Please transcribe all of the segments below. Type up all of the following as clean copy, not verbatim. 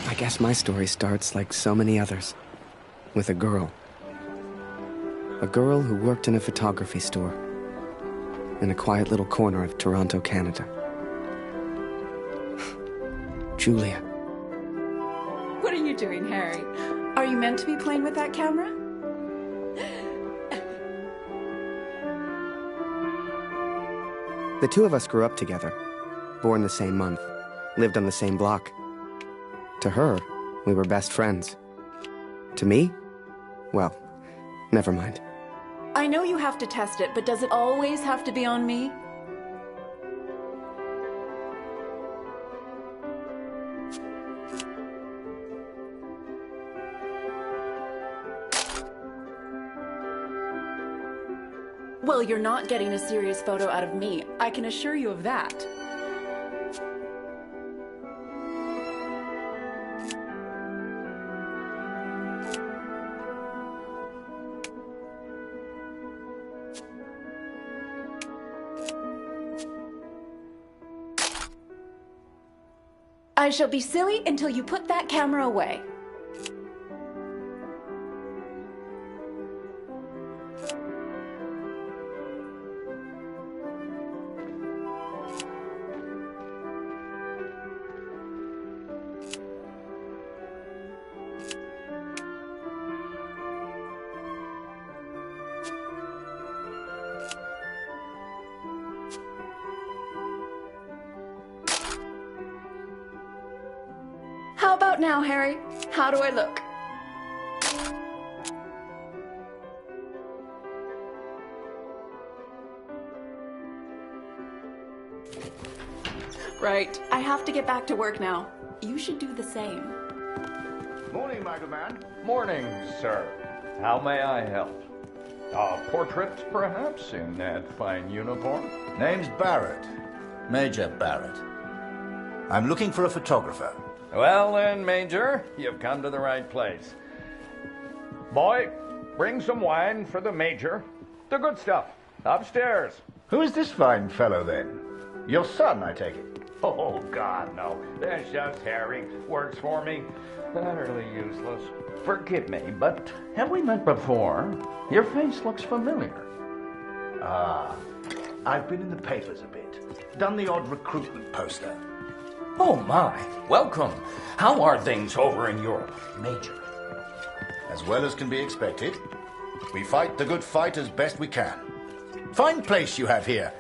I guess my story starts like so many others, with a girl. A girl who worked in a photography store in a quiet little corner of Toronto, Canada. Julia. What are you doing, Harry? Are you meant to be playing with that camera? The two of us grew up together, born the same month, lived on the same block. To her, we were best friends. To me? Well, never mind. I know you have to test it, but does it always have to be on me? Well, you're not getting a serious photo out of me. I can assure you of that. I shall be silly until you put that camera away. How about now, Harry? How do I look? Right. I have to get back to work now. You should do the same. Morning, Michaelman. Morning, sir. How may I help? A portrait, perhaps, in that fine uniform? Name's Barrett. Major Barrett. I'm looking for a photographer. Well then, Major, you've come to the right place. Boy, bring some wine for the Major. The good stuff. Upstairs. Who is this fine fellow, then? Your son, I take it. Oh, God, no. That's just Harry. Works for me. Utterly useless. Forgive me, but have we met before? Your face looks familiar. Ah, I've been in the papers a bit. Done the odd recruitment poster. Oh, my. Welcome. How are things over in Europe, Major? As well as can be expected. We fight the good fight as best we can. Fine place you have here.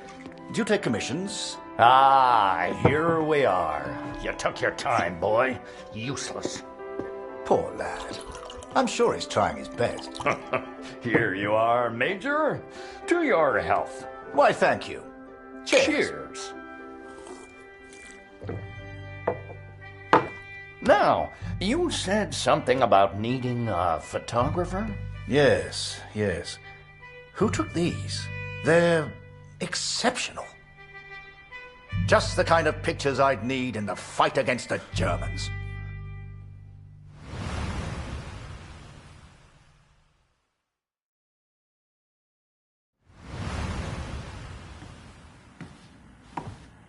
Do you take commissions? Ah, here we are. You took your time, boy. Useless. Poor lad. I'm sure he's trying his best. Here you are, Major. To your health. Why, thank you. Cheers. Cheers. Now, you said something about needing a photographer? Yes, yes. Who took these? They're exceptional. Just the kind of pictures I'd need in the fight against the Germans.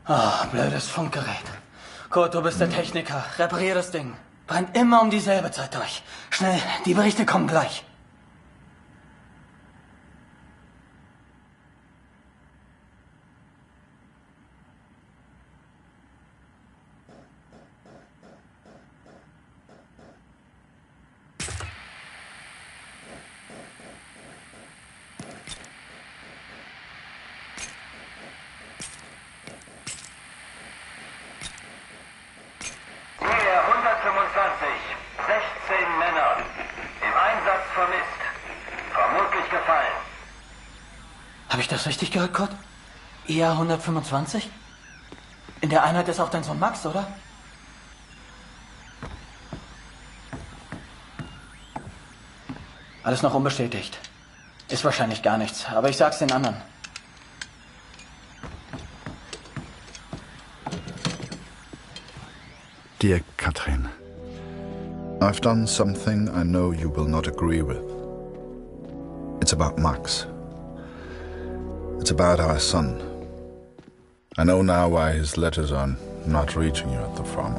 Ah, blödes Funkgerät. Kurt, du bist der Techniker. Reparier das Ding. Brennt immer um dieselbe Zeit durch. Schnell, die Berichte kommen gleich. Nähe 125, 16 Männer. Im Einsatz vermisst. Vermutlich gefallen. Habe ich das richtig gehört, Kurt? EA 125? In der Einheit ist auch dein Sohn Max, oder? Alles noch unbestätigt. Ist wahrscheinlich gar nichts, aber ich sag's den anderen. Dear Katrin, I've done something I know you will not agree with. It's about Max. It's about our son. I know now why his letters are not reaching you at the farm.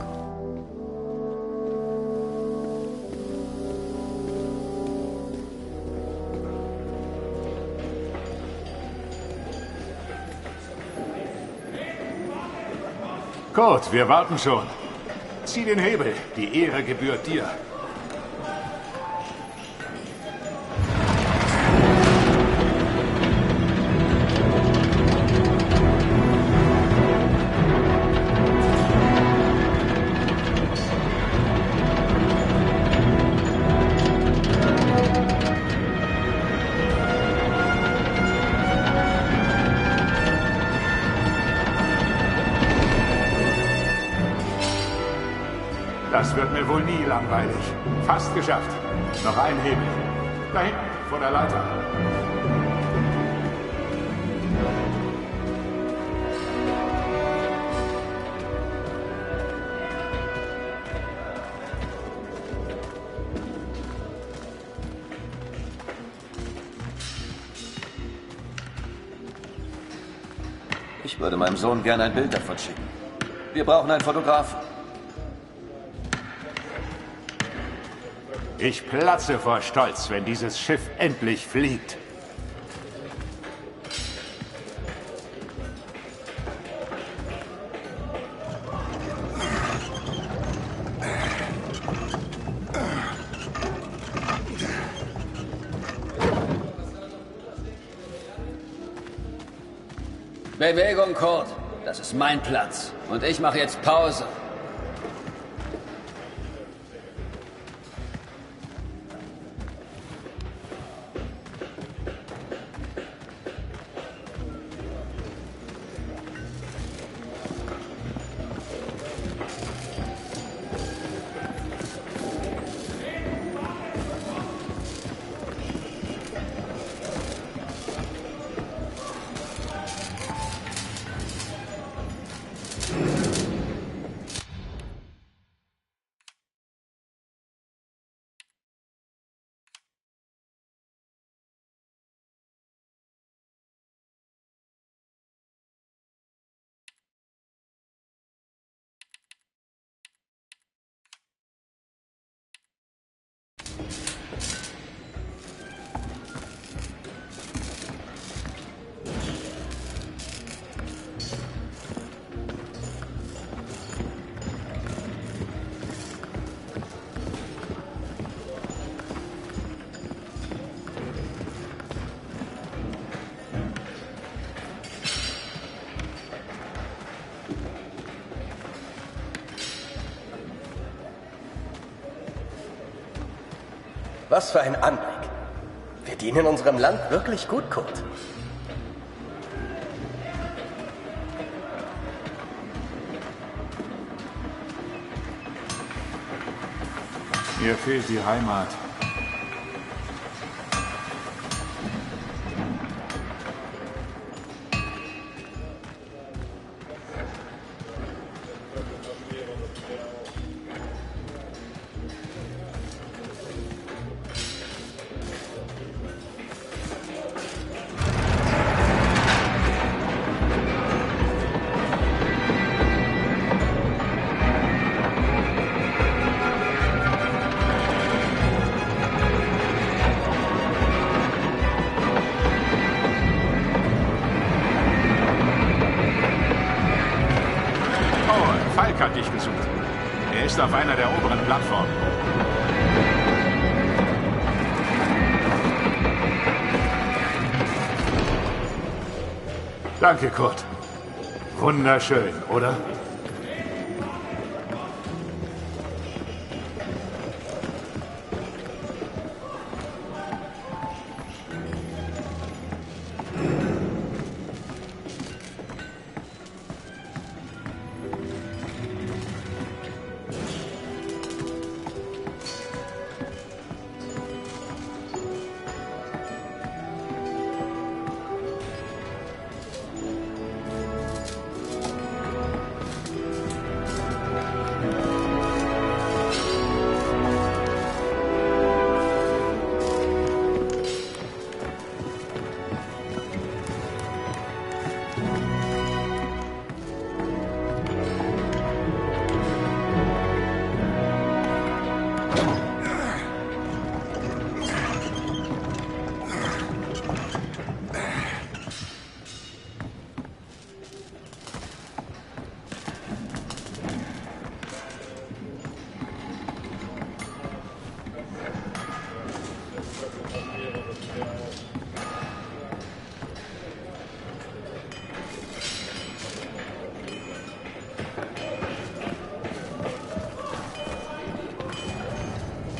Kurt, wir warten schon. Zieh den Hebel. Die Ehre gebührt dir. Das wird mir wohl nie langweilig. Fast geschafft. Noch ein Hebel. Da hinten, vor der Leiter. Ich würde meinem Sohn gerne ein Bild davon schicken. Wir brauchen einen Fotografen. Ich platze vor Stolz, wenn dieses Schiff endlich fliegt. Bewegung, Kurt. Das ist mein Platz. Und ich mache jetzt Pause. Was für ein Anblick. Wir dienen unserem Land wirklich gut, Kurt. Mir fehlt die Heimat. Hat dich gesucht. Er ist auf einer der oberen Plattformen. Danke, Kurt. Wunderschön, oder?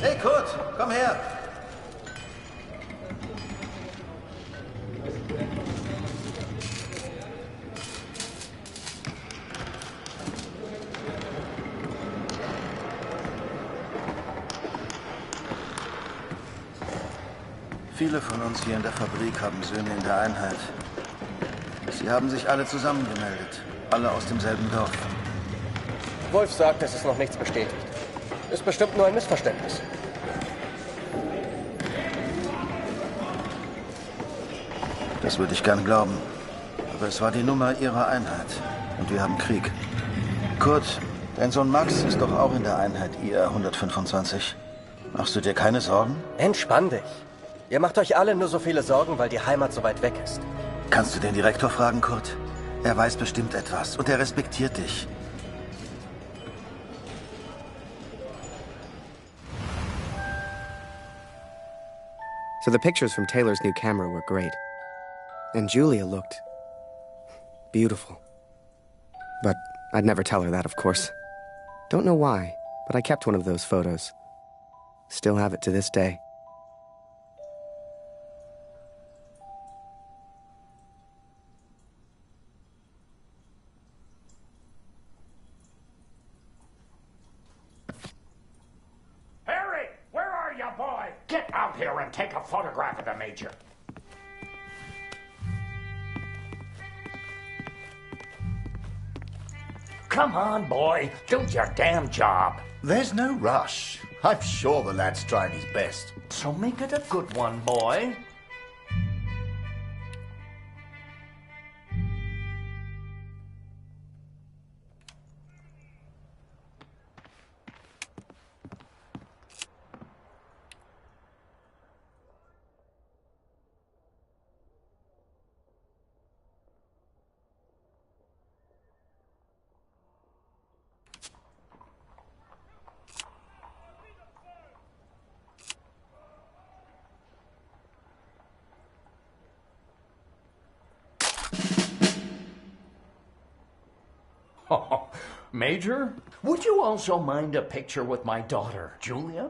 Hey Kurt, komm her. Viele von uns hier in der Fabrik haben Söhne in der Einheit. Sie haben sich alle zusammengemeldet. Alle aus demselben Dorf. Wolf sagt, es ist noch nichts bestätigt. Ist bestimmt nur ein Missverständnis. Das würde ich gern glauben. Aber es war die Nummer ihrer Einheit. Und wir haben Krieg. Kurt, dein Sohn Max ist doch auch in der Einheit IR 125. Machst du dir keine Sorgen? Entspann dich. Ihr macht euch alle nur so viele Sorgen, weil die Heimat so weit weg ist. Kannst du den Direktor fragen, Kurt? Er weiß bestimmt etwas und er respektiert dich. So the pictures from Taylor's new camera were great. And Julia looked beautiful. But I'd never tell her that, of course. Don't know why, but I kept one of those photos. Still have it to this day. Harry, where are you, boy? Get out here and take a photograph of the Major. Come on, boy. Do your damn job. There's no rush. I'm sure the lad's trying his best. So make it a good one, boy. Oh, Major, would you also mind a picture with my daughter, Julia?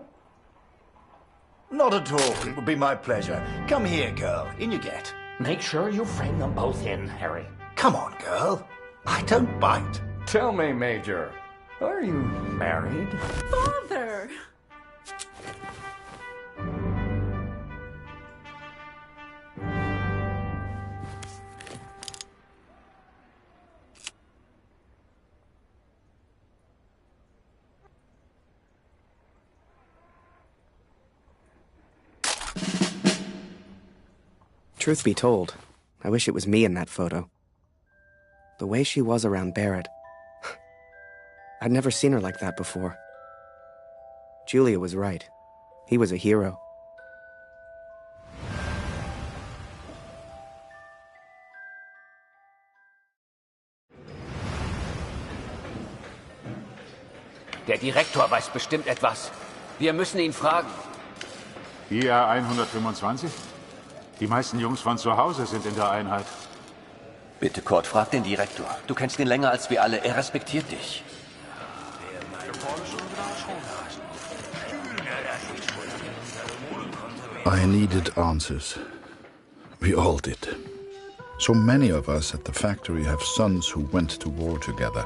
Not at all. It would be my pleasure. Come here, girl. In you get. Make sure you frame them both in, Harry. Come on, girl. I don't bite. Tell me, Major, are you married? Father! Truth be told, I wish it was me in that photo. The way she was around Barrett. I'd never seen her like that before. Julia was right. He was a hero. Der Direktor weiß bestimmt etwas. Wir müssen ihn fragen. IR 125? Die meisten Jungs von zu Hause sind in der Einheit. Bitte, Kurt, frag den Direktor. Du kennst ihn länger als wir alle. Er respektiert dich. I needed answers. We all did. So many of us at the factory have sons who went to war together.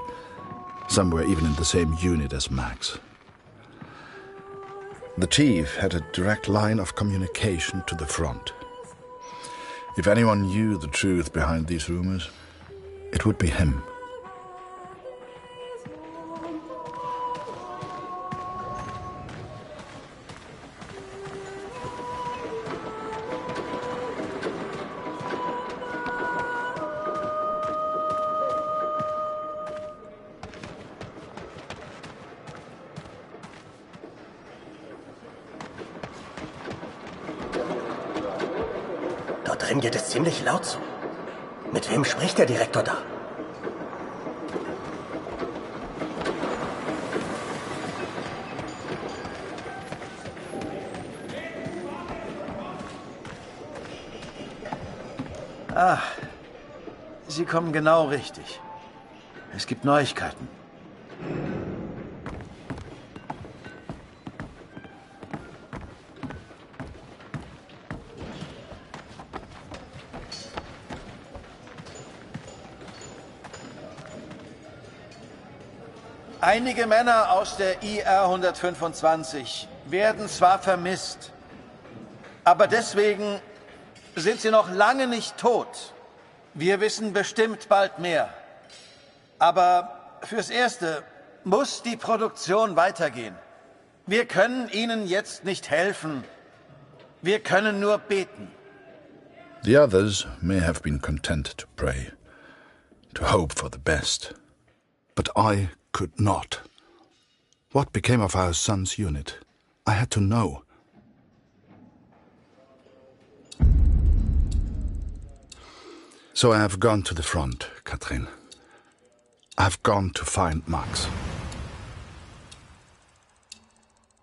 Some were even in the same unit as Max. The chief had a direct line of communication to the front. If anyone knew the truth behind these rumors, it would be him. Dort drin geht es ziemlich laut zu. Mit wem spricht der Direktor da? Ah, Sie kommen genau richtig. Es gibt Neuigkeiten. Einige Männer aus der IR 125 werden zwar vermisst, aber deswegen sind sie noch lange nicht tot. Wir wissen bestimmt bald mehr. Aber fürs Erste muss die Produktion weitergehen. Wir können ihnen jetzt nicht helfen. Wir können nur beten. The others may have been content to pray, to hope for the best. But I could not. What became of our son's unit? I had to know. So I have gone to the front, Katrin. I have gone to find Max.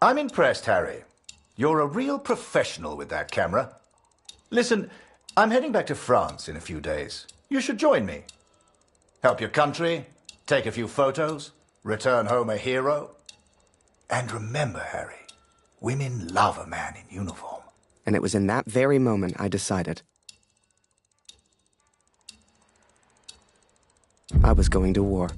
I'm impressed, Harry. You're a real professional with that camera. Listen, I'm heading back to France in a few days. You should join me. Help your country, take a few photos, return home a hero. And remember, Harry, women love a man in uniform. And it was in that very moment I decided. I was going to war.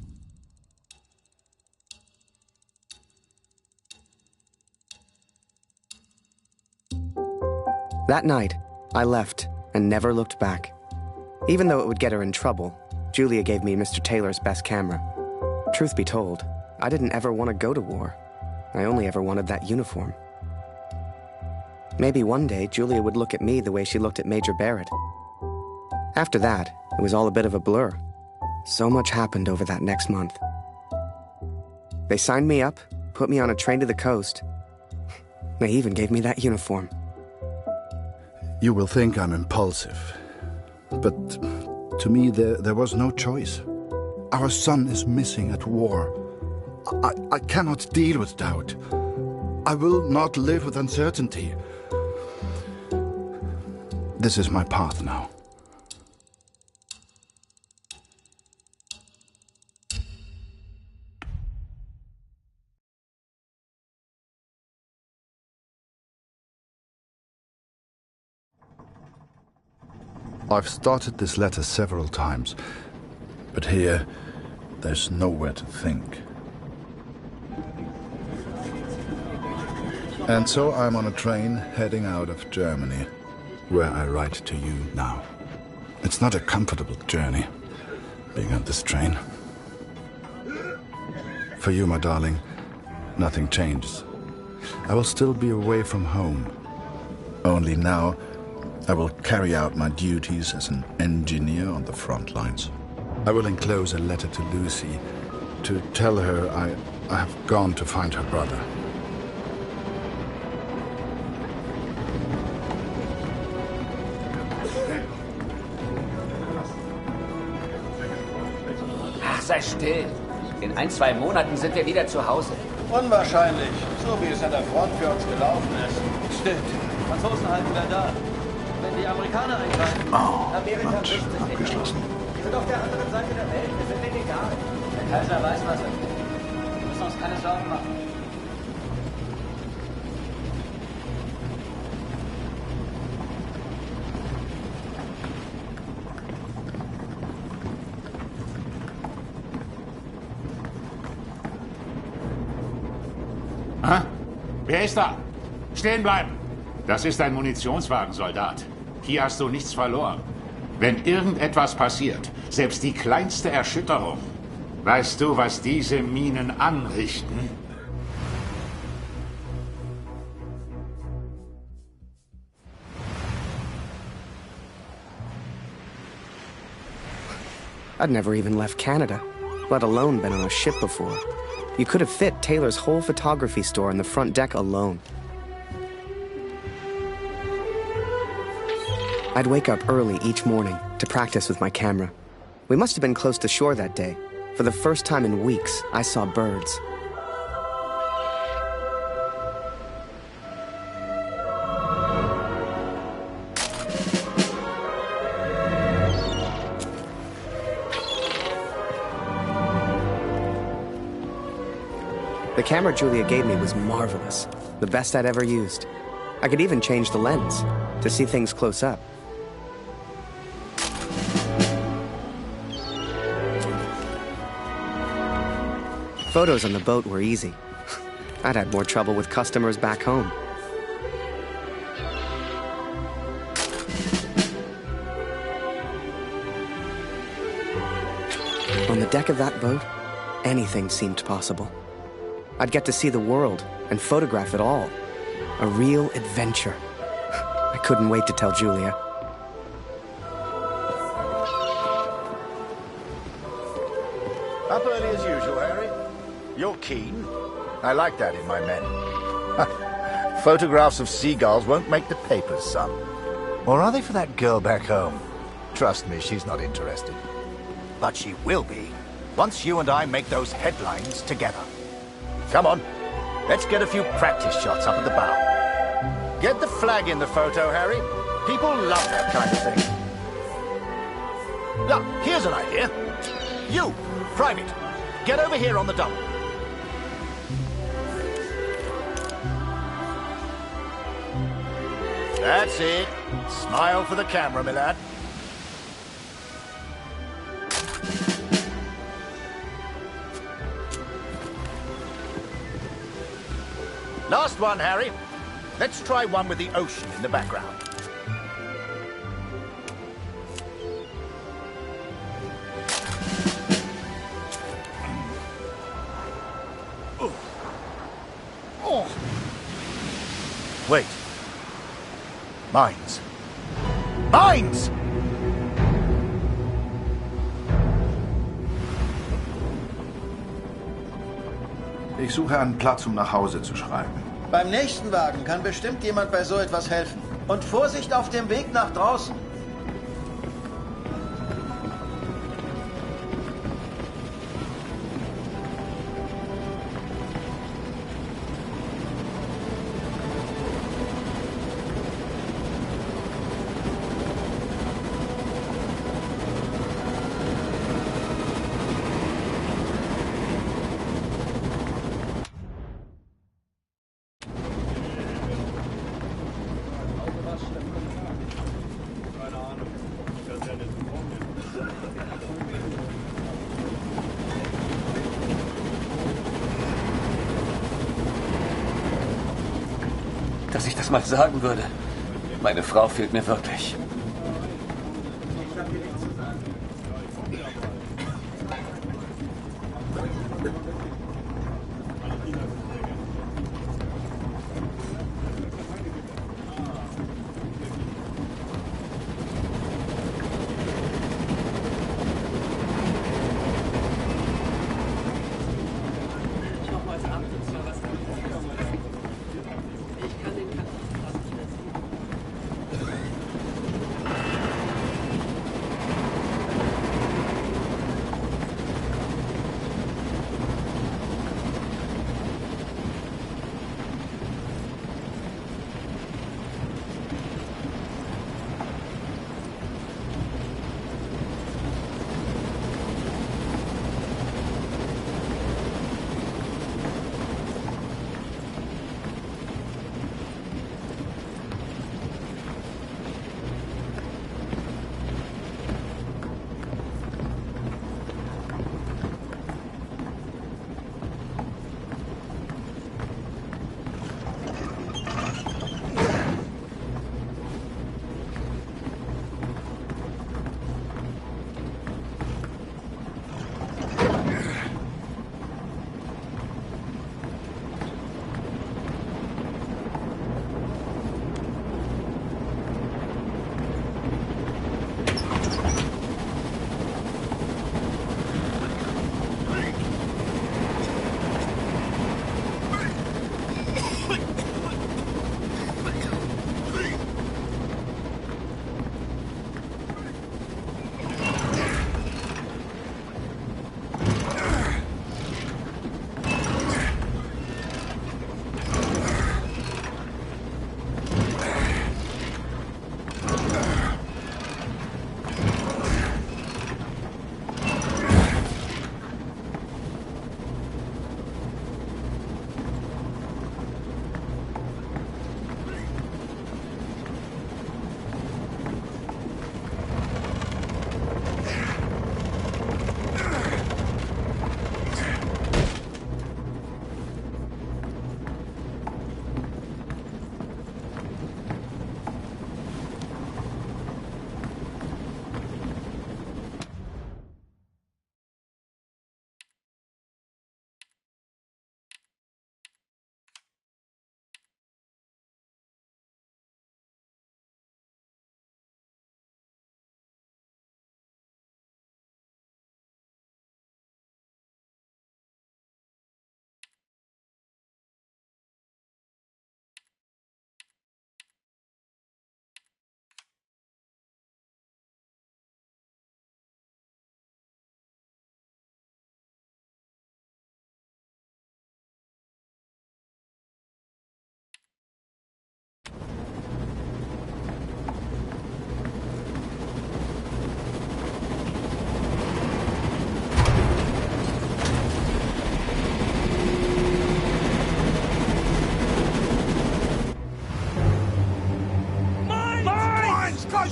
That night, I left and never looked back. Even though it would get her in trouble, Julia gave me Mr. Taylor's best camera. Truth be told, I didn't ever want to go to war. I only ever wanted that uniform. Maybe one day Julia would look at me the way she looked at Major Barrett. After that, it was all a bit of a blur. So much happened over that next month. They signed me up, put me on a train to the coast. They even gave me that uniform. You will think I'm impulsive, but to me there was no choice. Our son is missing at war. I cannot deal with doubt. I will not live with uncertainty. This is my path now. I've started this letter several times, but here, there's nowhere to think. And so I'm on a train heading out of Germany, where I write to you now. It's not a comfortable journey, being on this train. For you, my darling, nothing changes. I will still be away from home. Only now, I will carry out my duties as an engineer on the front lines. I will enclose a letter to Lucy to tell her I have gone to find her brother. Ach, sei still. In 1-2 Monaten sind wir wieder zu Hause. Unwahrscheinlich, so wie es an der Front für uns gelaufen ist. Stimmt. Franzosen halten wir da. Wenn die Amerikaner eingreifen, Amerika bricht sich abgeschlossen. Wir sind auf der anderen Seite der Welt. Wir sind denen egal. Der Kaiser weiß, was er tut. Wir müssen uns keine Sorgen machen. Wer ist da? Stehen bleiben! Das ist ein Munitionswagen, Soldat. Hier hast du nichts verloren. Wenn irgendetwas passiert, selbst die kleinste Erschütterung, weißt du, was diese Minen anrichten? I'd never even left Canada, let alone been on a ship before. You could have fit Taylor's whole photography store on the front deck alone. I'd wake up early each morning to practice with my camera. We must have been close to shore that day. For the first time in weeks, I saw birds. The camera Julia gave me was marvelous, the best I'd ever used. I could even change the lens to see things close up. Photos on the boat were easy. I'd had more trouble with customers back home. On the deck of that boat, anything seemed possible. I'd get to see the world and photograph it all. A real adventure. I couldn't wait to tell Julia. Up early as usual, Harry. You're keen. I like that in my men. Photographs of seagulls won't make the papers, son. Or are they for that girl back home? Trust me, she's not interested. But she will be, once you and I make those headlines together. Come on, let's get a few practice shots up at the bow. Get the flag in the photo, Harry. People love that kind of thing. Look, here's an idea. You, Private, get over here on the double. That's it. Smile for the camera, my lad. Last one, Harry. Let's try one with the ocean in the background. Oh. Wait. Mines. Mines! Ich suche einen Platz, um nach Hause zu schreiben. Beim nächsten Wagen kann bestimmt jemand bei so etwas helfen. Und Vorsicht auf dem Weg nach draußen. mal sagen würde. Meine Frau fehlt mir wirklich.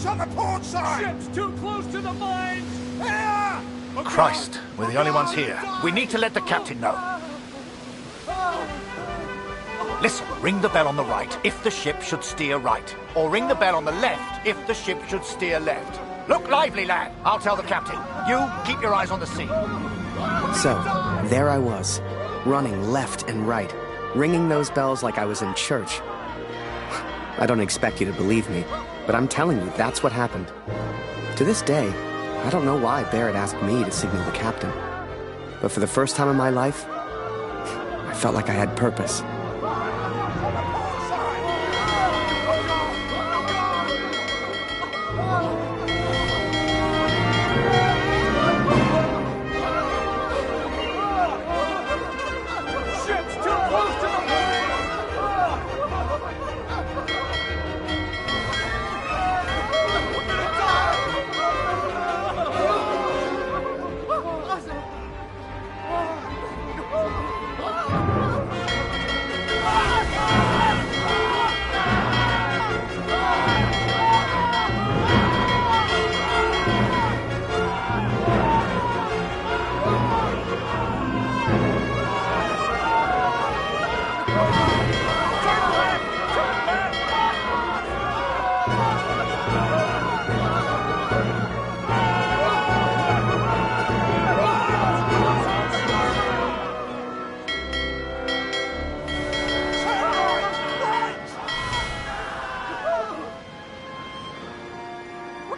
On the port side! Ship's too close to the mines! Christ, we're the only ones here. We need to let the captain know. Listen, ring the bell on the right if the ship should steer right. Or ring the bell on the left if the ship should steer left. Look lively, lad. I'll tell the captain. You, keep your eyes on the sea. So, there I was, running left and right, ringing those bells like I was in church. I don't expect you to believe me, but I'm telling you, that's what happened. To this day, I don't know why Barrett asked me to signal the captain. But for the first time in my life, I felt like I had purpose.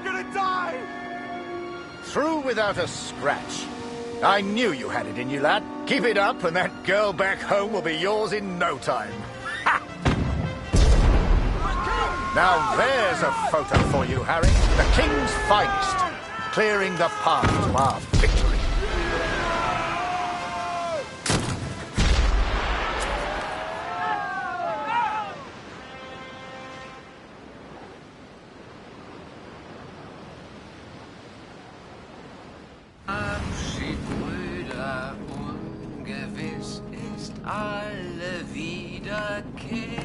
gonna die! Through without a scratch. I knew you had it in you, lad. Keep it up, and that girl back home will be yours in no time. Ha! Now there's a photo for you, Harry. The King's finest. Clearing the path to our victory. Abschied, Brüder, ungewiss ist alle Wiederkehr.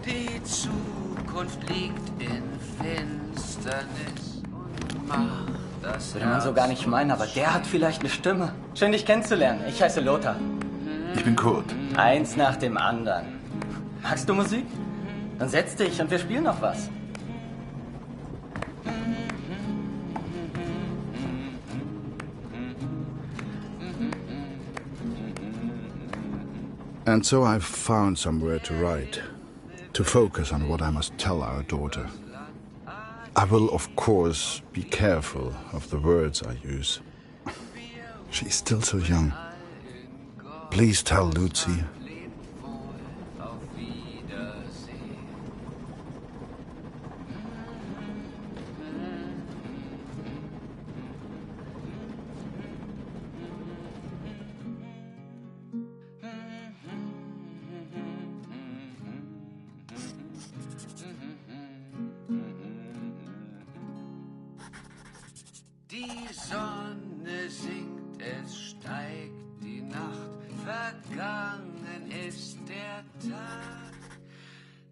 Die Zukunft liegt in Finsternis und macht das Würde man so gar nicht meinen, aber der hat vielleicht eine Stimme. Schön, dich kennenzulernen. Ich heiße Lothar. Ich bin Kurt. Eins nach dem anderen. Magst du Musik? Dann setz dich und wir spielen noch was. And so I've found somewhere to write, to focus on what I must tell our daughter. I will, of course, be careful of the words I use. She's still so young. Please tell Lucy. Die Sonne sinkt, es steigt die Nacht, vergangen ist der Tag.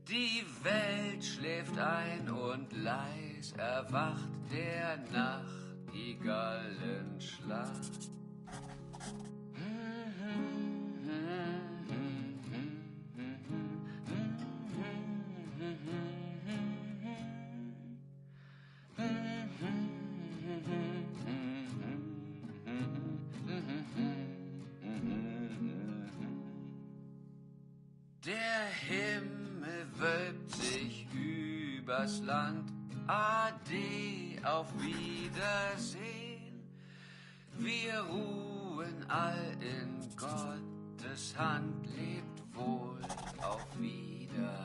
Die Welt schläft ein und leis erwacht der Nachtigallenschlag. Der Himmel wölbt sich übers Land, Ade, auf Wiedersehen. Wir ruhen all in Gottes Hand, lebt wohl, auf Wiedersehen.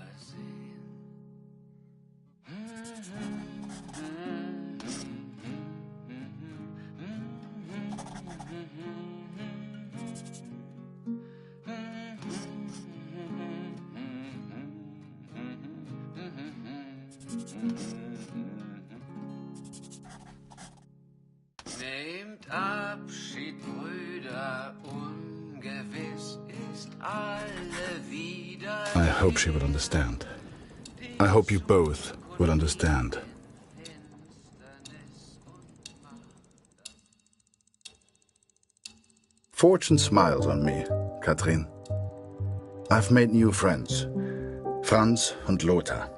Nehmt Abschied, Brüder, ungewiss ist alle wieder. I hope she will understand. I hope you both will understand. Fortune smiles on me, Katrin. I've made new friends, Franz and Lothar.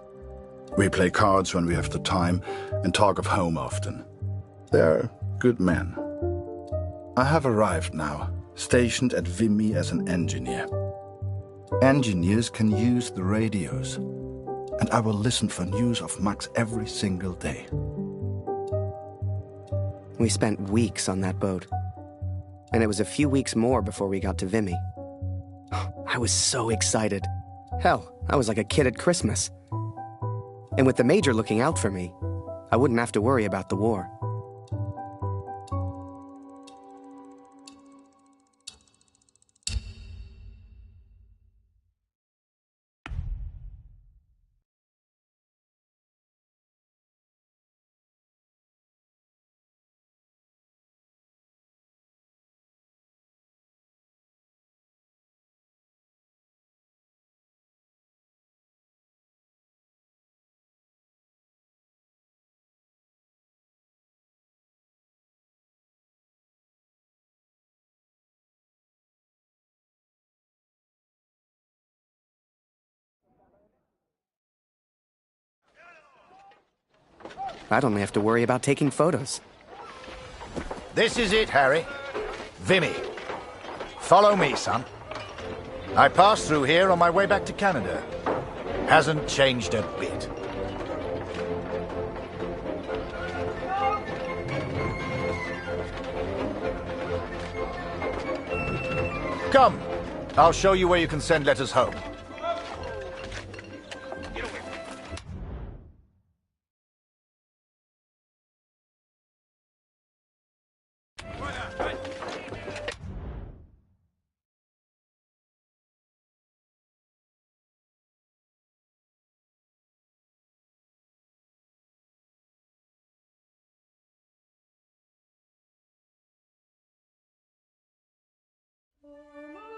We play cards when we have the time and talk of home often. They're good men. I have arrived now, stationed at Vimy as an engineer. Engineers can use the radios, and I will listen for news of Max every single day. We spent weeks on that boat, and it was a few weeks more before we got to Vimy. I was so excited. Hell, I was like a kid at Christmas. And with the Major looking out for me, I wouldn't have to worry about the war. I'd only have to worry about taking photos. This is it, Harry. Vimy. Follow me, son. I passed through here on my way back to Canada. Hasn't changed a bit. Come, I'll show you where you can send letters home. Thank you.